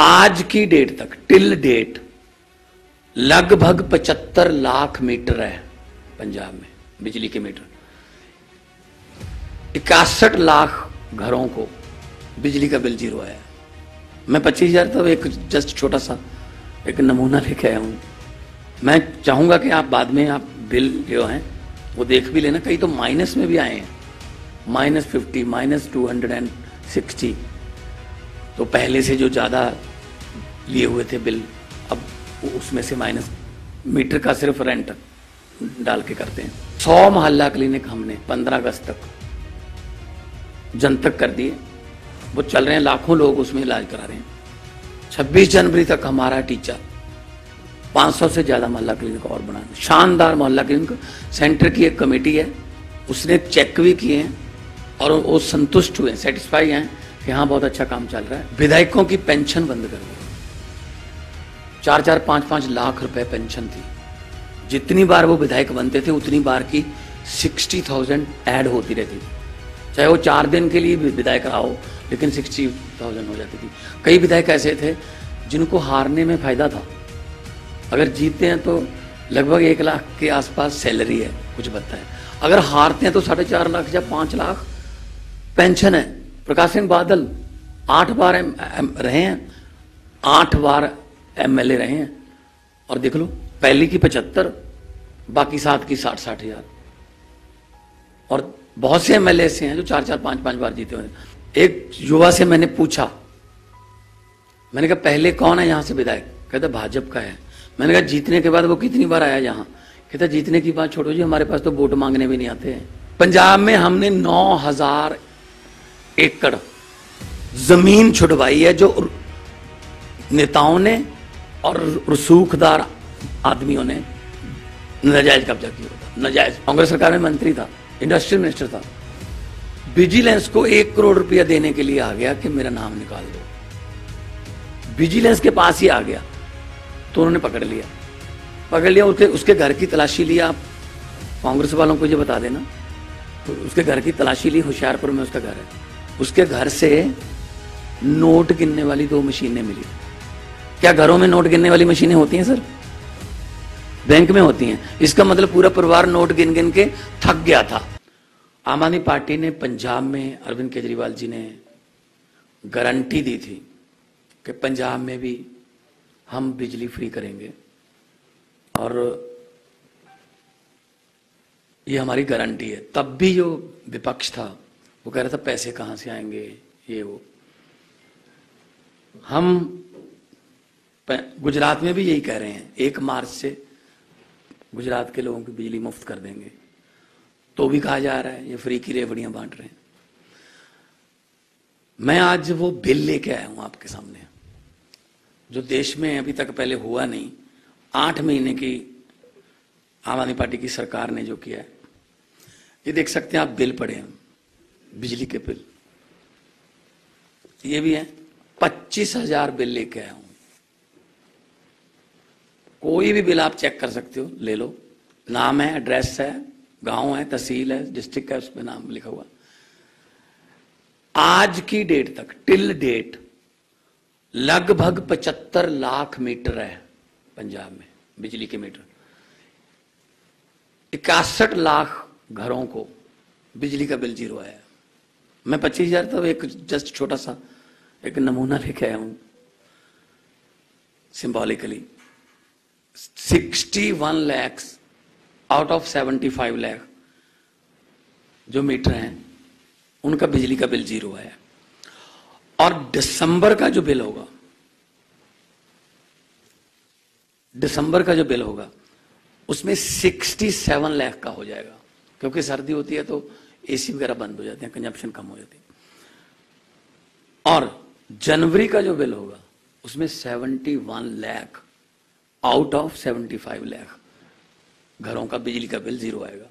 आज की डेट तक टिल डेट लगभग 75 लाख मीटर है पंजाब में बिजली के मीटर। 61 लाख घरों को बिजली का बिल जीरो आया। मैं 25,000 तो एक जस्ट छोटा सा एक नमूना लेके आया हूं। मैं चाहूंगा कि आप बाद में आप बिल जो हैं वो देख भी लेना, कई तो माइनस में भी आए हैं, -50, -260। तो पहले से जो ज़्यादा लिए हुए थे बिल, अब उसमें से माइनस मीटर का सिर्फ रेंट डाल के करते हैं। 100 मोहल्ला क्लिनिक हमने 15 अगस्त तक जनतक कर दिए, वो चल रहे हैं, लाखों लोग उसमें इलाज करा रहे हैं। 26 जनवरी तक हमारा टीचर 500 से ज्यादा मोहल्ला क्लिनिक और बनाना। शानदार मोहल्ला क्लिनिक, सेंटर की एक कमेटी है, उसने चेक भी किए हैं और वो संतुष्ट हुए, सेटिस्फाई हैं कि हाँ बहुत अच्छा काम चल रहा है। विधायकों की पेंशन बंद कर दी, 4-4, 5-5 लाख रुपए पेंशन थी। जितनी बार वो विधायक बनते थे उतनी बार की 60,000 ऐड होती रहती थी, चाहे वो 4 दिन के लिए विधायक रहा हो, लेकिन 60,000 हो जाती थी। कई विधायक ऐसे थे जिनको हारने में फायदा था, अगर जीतते हैं तो लगभग 1 लाख के आसपास सैलरी है, कुछ बनता है, अगर हारते हैं तो 4.5 लाख या 5 लाख पेंशन है। प्रकाश सिंह बादल 8 बार रहे हैं, 8 बार MLA रहे हैं, और देख लो पहली की 75, बाकी 7 की 60-60 हजार। और बहुत से MLA से हैं जो 4-4, 5-5 बार जीते हुए। एक युवा से मैंने पूछा, मैंने कहा पहले कौन है यहां से विधायक? कहता भाजपा का है। मैंने कहा जीतने के बाद वो कितनी बार आया यहाँ? कहता जीतने की बात छोड़ो जी, हमारे पास तो वोट मांगने भी नहीं आते हैं। पंजाब में हमने 9,000 एकड़ जमीन छुड़वाई है जो नेताओं ने और रसूखदार आदमियों ने नाजायज कब्जा किया था। नाजायज, कांग्रेस सरकार में मंत्री था, इंडस्ट्रियल मिनिस्टर था, विजिलेंस को 1 करोड़ रुपया देने के लिए आ गया कि मेरा नाम निकाल दो। विजिलेंस के पास ही आ गया तो उन्होंने पकड़ लिया। उसके घर की तलाशी ली। आप कांग्रेस वालों को ये बता देना, तो उसके घर की तलाशी ली, होशियारपुर में उसका घर है। उसके घर से नोट गिनने वाली 2 मशीनें मिली। क्या घरों में नोट गिनने वाली मशीनें होती हैं सर? बैंक में होती हैं। इसका मतलब पूरा परिवार नोट गिन गिन के थक गया था। आम आदमी पार्टी ने पंजाब में, अरविंद केजरीवाल जी ने गारंटी दी थी कि पंजाब में भी हम बिजली फ्री करेंगे, और ये हमारी गारंटी है। तब भी जो विपक्ष था वो कह रहा था पैसे कहां से आएंगे, ये वो। हम गुजरात में भी यही कह रहे हैं, 1 मार्च से गुजरात के लोगों की बिजली मुफ्त कर देंगे, तो भी कहा जा रहा है ये फ्री की रेवड़ियां बांट रहे हैं। मैं आज वो बिल लेके आया हूं आपके सामने, जो देश में अभी तक पहले हुआ नहीं। 8 महीने की आम आदमी पार्टी की सरकार ने जो किया है, ये देख सकते हैं आप, बिल पड़े हैं, बिजली के बिल ये भी है। 25,000 बिल लेके आया हूं। कोई भी बिल आप चेक कर सकते हो, ले लो, नाम है, एड्रेस है, गांव है, तहसील है, डिस्ट्रिक्ट है, उसमें नाम लिखा हुआ। आज की डेट तक टिल डेट लगभग 75 लाख मीटर है पंजाब में बिजली के मीटर। 61 लाख घरों को बिजली का बिल जीरो आया। मैं 25,000 तो एक जस्ट छोटा सा एक नमूना लेके आया हूं, symbolically. 61 lakh out of 75 lakh जो मीटर हैं उनका बिजली का बिल जीरो आया। और दिसंबर का जो बिल होगा, दिसंबर का जो बिल होगा उसमें 67 लाख का हो जाएगा, क्योंकि सर्दी होती है तो एसी वगैरह बंद हो जाते हैं, कंजप्शन कम हो जाती है। और जनवरी का जो बिल होगा उसमें 71 लाख आउट ऑफ 75 लाख घरों का बिजली का बिल जीरो आएगा।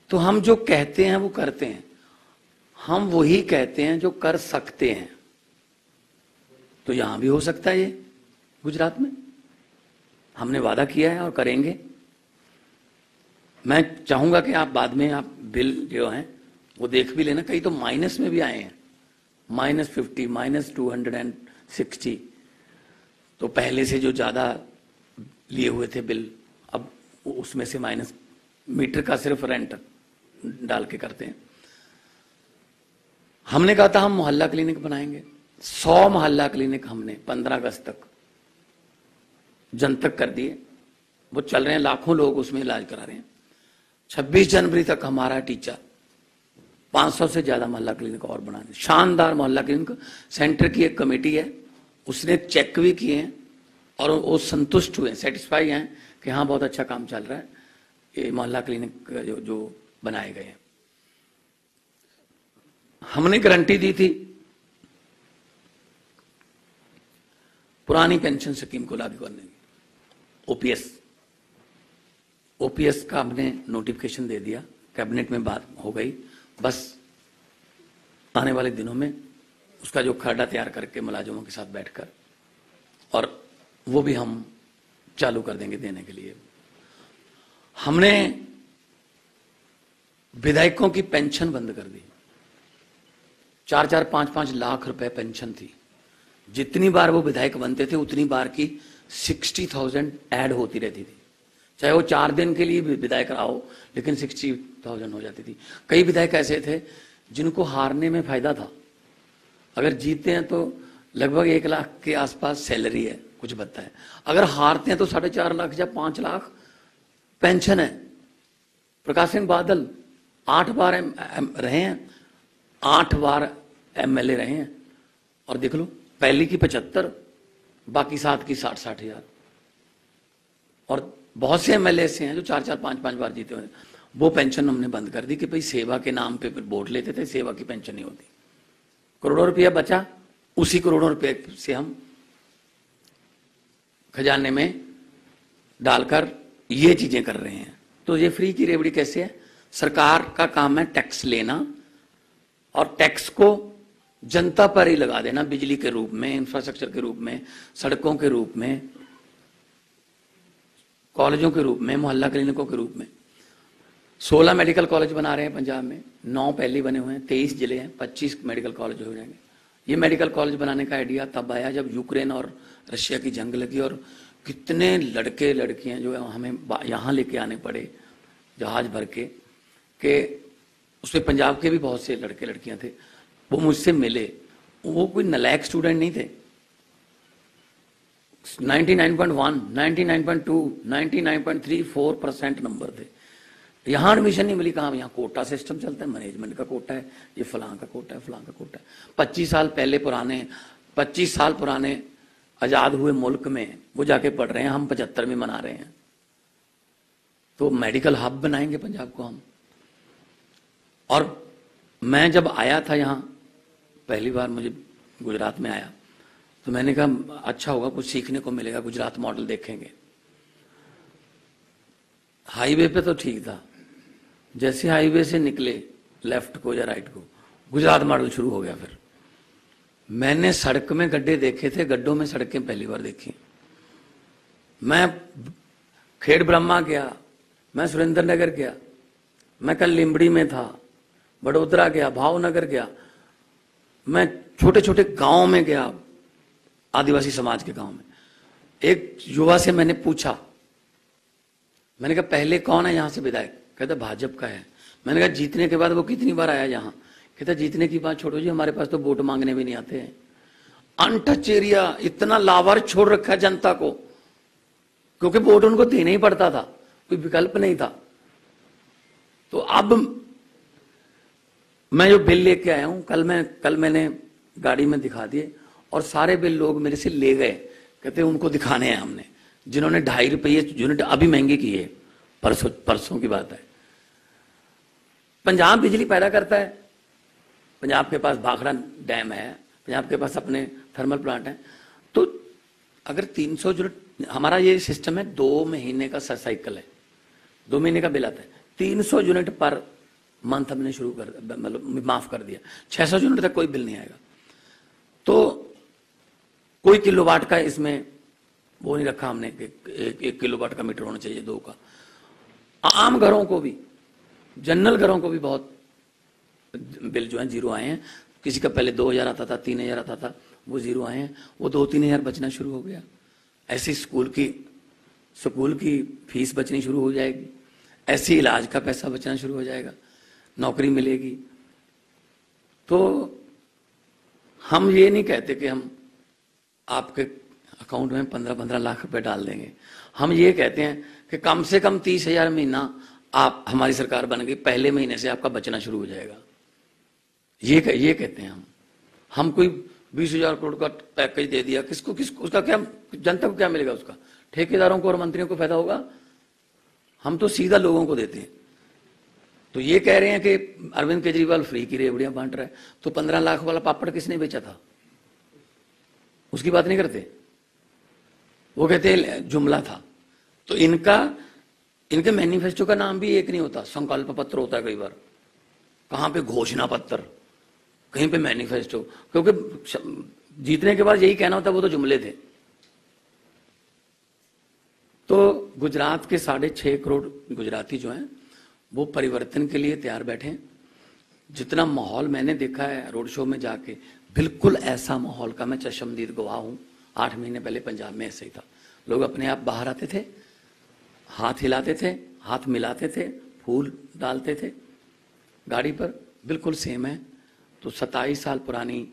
तो हम जो कहते हैं वो करते हैं, हम वही कहते हैं जो कर सकते हैं। तो यहां भी हो सकता है, ये गुजरात में हमने वादा किया है और करेंगे। मैं चाहूंगा कि आप बाद में आप बिल जो हैं वो देख भी लेना, कई तो माइनस में भी आए हैं, -50, -260, तो पहले से जो ज़्यादा लिए हुए थे बिल, अब उसमें से माइनस, मीटर का सिर्फ रेंट डाल के करते हैं। हमने कहा था हम मोहल्ला क्लिनिक बनाएंगे, 100 मोहल्ला क्लिनिक हमने 15 अगस्त तक जनतक कर दिए, वो चल रहे हैं, लाखों लोग उसमें इलाज करा रहे हैं। 26 जनवरी तक हमारा टीचर 500 से ज्यादा मोहल्ला क्लिनिक और बनाने, शानदार मोहल्ला क्लिनिक। सेंटर की एक कमेटी है, उसने चेक भी किए हैं और वो संतुष्ट हुए, सेटिस्फाई हैं कि हाँ बहुत अच्छा काम चल रहा है, ये मोहल्ला क्लिनिक जो बनाए गए हैं। हमने गारंटी दी थी पुरानी पेंशन स्कीम को लागू करने की, ओपीएस का हमने नोटिफिकेशन दे दिया, कैबिनेट में बात हो गई, बस आने वाले दिनों में उसका जो खर्डा तैयार करके मुलाजिमों के साथ बैठकर, और वो भी हम चालू कर देंगे देने के लिए। हमने विधायकों की पेंशन बंद कर दी, 4-4, 5-5 लाख रुपए पेंशन थी, जितनी बार वो विधायक बनते थे उतनी बार की 60,000 ऐड होती रहती थी, चाहे वो 4 दिन के लिए भी विधायक रहा हो, लेकिन 60,000 हो जाती थी। कई विधायक ऐसे थे जिनको हारने में फायदा था, अगर जीतते हैं तो लगभग 1 लाख के आसपास सैलरी है, कुछ बनता है, अगर हारते हैं तो 4.5 लाख या 5 लाख पेंशन है। प्रकाश सिंह बादल 8 बार रहे हैं, 8 बार एमएलए रहे हैं, और देख लो पहली की 75, बाकी 7 की 60-60 हजार, और बहुत से एमएलए से हैं जो 4-4, 5-5 बार जीते हुए। वो पेंशन हमने बंद कर दी कि भाई सेवा के नाम पे वोट लेते थे, सेवा की पेंशन नहीं होती। करोड़ों रुपया बचा, उसी करोड़ों रुपए से हम खजाने में डालकर ये चीजें कर रहे हैं। तो ये फ्री की रेवड़ी कैसे है? सरकार का काम है टैक्स लेना, और टैक्स को जनता पर ही लगा देना, बिजली के रूप में, इंफ्रास्ट्रक्चर के रूप में, सड़कों के रूप में, कॉलेजों के रूप में, मोहल्ला क्लिनिकों के रूप में। 16 मेडिकल कॉलेज बना रहे हैं पंजाब में, 9 पहले बने हुए हैं, 23 जिले हैं, 25 मेडिकल कॉलेज हो जाएंगे। ये मेडिकल कॉलेज बनाने का आइडिया तब आया जब यूक्रेन और रशिया की जंग लगी, और कितने लड़के लड़कियां जो हमें यहाँ लेके आने पड़े जहाज भर के उसमें पंजाब के भी बहुत से लड़के लड़कियां थे, वो मुझसे मिले, वो कोई नलायक स्टूडेंट नहीं थे। 99.1, 99.2, 99.34% नंबर थे। यहाँ एडमिशन नहीं मिली, कहाँ? यहाँ कोटा सिस्टम चलता है, मैनेजमेंट का कोटा है, ये फलां का कोटा है, फलां का कोटा है। 25 साल पुराने आजाद हुए मुल्क में वो जाके पढ़ रहे हैं, हम 75 में मना रहे हैं। तो मेडिकल हब बनाएंगे पंजाब को हम। और मैं जब आया था यहाँ पहली बार, मुझे गुजरात में आया, तो मैंने कहा अच्छा होगा, कुछ सीखने को मिलेगा, गुजरात मॉडल देखेंगे। हाईवे पे तो ठीक था, जैसे हाईवे से निकले लेफ्ट को या राइट को, गुजरात मॉडल शुरू हो गया। फिर मैंने सड़क में गड्ढे देखे थे, गड्ढों में सड़कें पहली बार देखी। मैं खेड़ ब्रह्मा गया, मैं सुरेंद्र नगर गया, मैं कल लिंबड़ी में था, बड़ोदरा गया, भावनगर गया, मैं छोटे छोटे गांव में गया, आदिवासी समाज के गांव में। एक युवा से मैंने पूछा, मैंने कहा पहले कौन है यहाँ से विधायक? कहता भाजपा का है। मैंने कहा जीतने के बाद वो कितनी बार आया यहाँ? कहता जीतने की बात छोड़ो जी, हमारे पास तो वोट मांगने भी नहीं आते हैं। अनटच एरिया, इतना लावार छोड़ रखा है जनता को, क्योंकि वोट उनको देना ही पड़ता था, कोई विकल्प नहीं था। तो अब मैं जो बिल लेके आया हूं, कल मैंने गाड़ी में दिखा दिए, और सारे बिल लोग मेरे से ले गए, कहते उनको दिखाने हैं हमने, जिन्होंने 2.5 रुपये यूनिट अभी महंगे किए, परसों की बात है। पंजाब बिजली पैदा करता है, पंजाब के पास भाखड़ा डैम है, पंजाब के पास अपने थर्मल प्लांट है। तो अगर 300 यूनिट, हमारा ये सिस्टम है, 2 महीने का साइकिल है, 2 महीने का बिल आता है, 300 यूनिट पर मंथ हमने शुरू कर, मतलब माफ कर दिया, 600 यूनिट तक कोई बिल नहीं आएगा। तो कोई किलोवाट का इसमें वो नहीं रखा हमने कि 1 किलोवाट का मीटर होना चाहिए, 2 का। आम घरों को भी, जनरल घरों को भी बहुत बिल जो है जीरो आए हैं। किसी का पहले 2,000 आता था, 3,000 आता था, वो जीरो आए हैं, वो 2-3 हज़ार बचना शुरू हो गया। ऐसी स्कूल की फीस बचनी शुरू हो जाएगी, ऐसे इलाज का पैसा बचना शुरू हो जाएगा, नौकरी मिलेगी। तो हम ये नहीं कहते कि हम आपके अकाउंट में 15-15 लाख रुपए डाल देंगे। हम ये कहते हैं कि कम से कम 30,000 महीना आप, हमारी सरकार बन गई, पहले महीने से आपका बचना शुरू हो जाएगा। ये कहते हैं हम कोई 20,000 करोड़ का पैकेज दे दिया, किसको उसका क्या, जनता को क्या मिलेगा? उसका ठेकेदारों को और मंत्रियों को फायदा होगा। हम तो सीधा लोगों को देते हैं। तो ये कह रहे हैं कि अरविंद केजरीवाल फ्री की रेवड़ियां बांट रहा है, तो 15 लाख वाला पापड़ किसने बेचा था? उसकी बात नहीं करते, वो कहते हैं जुमला था। तो इनके मैनिफेस्टो का नाम भी एक नहीं होता, संकल्प पत्र होता है कई बार, कहां पे घोषणा पत्र, कहीं पे मैनिफेस्टो, क्योंकि जीतने के बाद यही कहना होता है, वो तो जुमले थे। तो गुजरात के 6.5 करोड़ गुजराती जो हैं वो परिवर्तन के लिए तैयार बैठे हैं। जितना माहौल मैंने देखा है रोड शो में जाके, बिल्कुल ऐसा माहौल का मैं चश्मदीद गवाह हूं। 8 महीने पहले पंजाब में ऐसे ही था, लोग अपने आप बाहर आते थे, हाथ हिलाते थे, हाथ मिलाते थे, फूल डालते थे गाड़ी पर, बिल्कुल सेम है। तो 27 साल पुरानी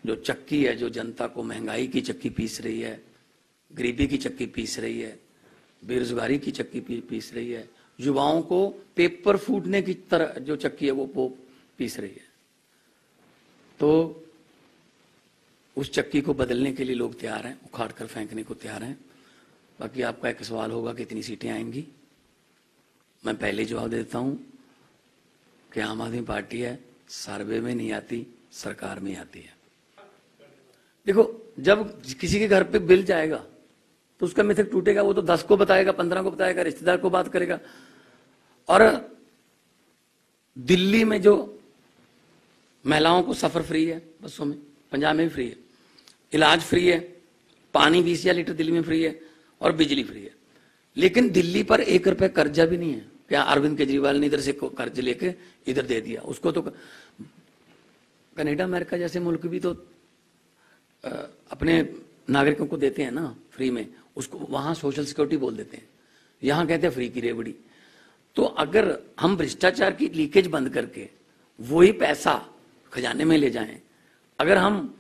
जो चक्की है, जो जनता को महंगाई की चक्की पीस रही है, गरीबी की चक्की पीस रही है, बेरोजगारी की चक्की पीस रही है, युवाओं को पेपर फूटने की तरह जो चक्की है वो पीस रही है, तो उस चक्की को बदलने के लिए लोग तैयार हैं, उखाड़ कर फेंकने को तैयार हैं। बाकी आपका एक सवाल होगा कितनी सीटें आएंगी। मैं पहले जवाब देता हूं कि आम आदमी पार्टी है, सर्वे में नहीं आती, सरकार में आती है। देखो, जब किसी के घर पे बिल जाएगा तो उसका मिथक टूटेगा, वो तो 10 को बताएगा, 15 को बताएगा, रिश्तेदार को बात करेगा। और दिल्ली में जो महिलाओं को सफर फ्री है बसों में, पंजाब में भी फ्री है, इलाज फ्री है, पानी 20,000 लीटर दिल्ली में फ्री है, और बिजली फ्री है। लेकिन दिल्ली पर 1 रुपए कर्जा भी नहीं है। क्या अरविंद केजरीवाल ने इधर से कर्ज लेके इधर दे दिया? उसको तो कनाडा अमेरिका जैसे मुल्क भी तो अपने नागरिकों को देते हैं ना फ्री में, उसको वहां सोशल सिक्योरिटी बोल देते हैं, यहां कहते हैं फ्री की रेवड़ी। तो अगर हम भ्रष्टाचार की लीकेज बंद करके वही पैसा खजाने में ले जाएं, अगर हम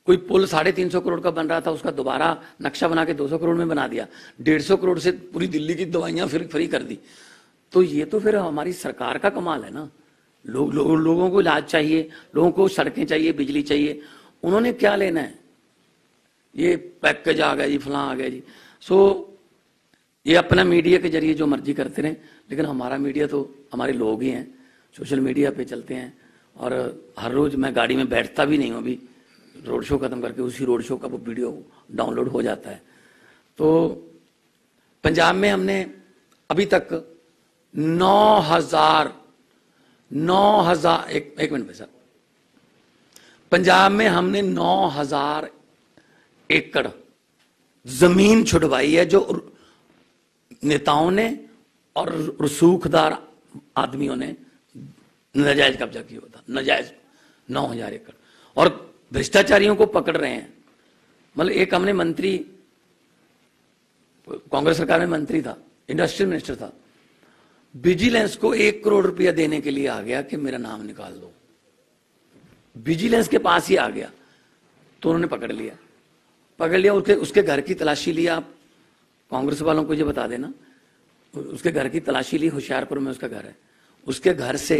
कोई पुल 350 करोड़ का बन रहा था, उसका दोबारा नक्शा बना के 200 करोड़ में बना दिया, 150 करोड़ से पूरी दिल्ली की दवाइयां फिर फ्री कर दी, तो ये तो फिर हमारी सरकार का कमाल है ना। लोगों को इलाज चाहिए, लोगों को सड़कें चाहिए, बिजली चाहिए, उन्होंने क्या लेना है? ये पैकेज आ गया जी, फलां आ गया जी। सो ये अपना मीडिया के जरिए जो मर्जी करते रहे, लेकिन हमारा मीडिया तो हमारे लोग ही हैं, सोशल मीडिया पे चलते हैं। और हर रोज मैं गाड़ी में बैठता भी नहीं हूँ, अभी रोड शो खत्म करके उसी रोड शो का वो वीडियो डाउनलोड हो जाता है। तो पंजाब में हमने अभी तक 9,000 एक मिनट पैसा, पंजाब में हमने 9,000 एकड़ जमीन छुड़वाई है, जो नेताओं ने और रसूखदार आदमियों ने नाजायज कब्जा किया था, नाजायज 9,000 एकड़। और भ्रष्टाचारियों को पकड़ रहे हैं। मतलब एक हमने मंत्री, कांग्रेस सरकार में मंत्री था, इंडस्ट्रियल मिनिस्टर था, विजिलेंस को 1 करोड़ रुपया देने के लिए आ गया कि मेरा नाम निकाल दो, विजिलेंस के पास ही आ गया, तो उन्होंने पकड़ लिया। उसके घर की तलाशी लिया। आप कांग्रेस वालों को ये बता देना, उसके घर की तलाशी ली, होशियारपुर में उसका घर है, उसके घर से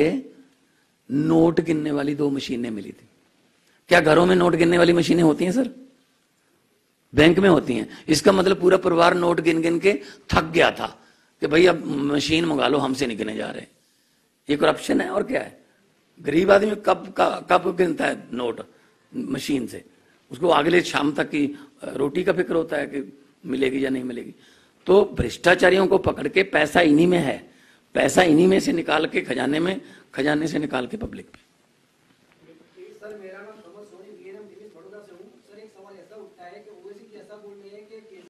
नोट गिनने वाली 2 मशीनें मिली थी। क्या घरों में नोट गिनने वाली मशीनें होती हैं सर? बैंक में होती हैं। इसका मतलब पूरा परिवार नोट गिन गिन के थक गया था कि भाई अब मशीन मंगा लो, हमसे नहीं गिने जा रहे। ये करप्शन है और क्या है? गरीब आदमी कब गिनता है नोट मशीन से? उसको अगले शाम तक की रोटी का फिक्र होता है कि मिलेगी या नहीं मिलेगी। तो भ्रष्टाचारियों को पकड़ के पैसा इन्हीं में है, पैसा इन्हीं में से निकाल के खजाने से निकाल के पब्लिक पे।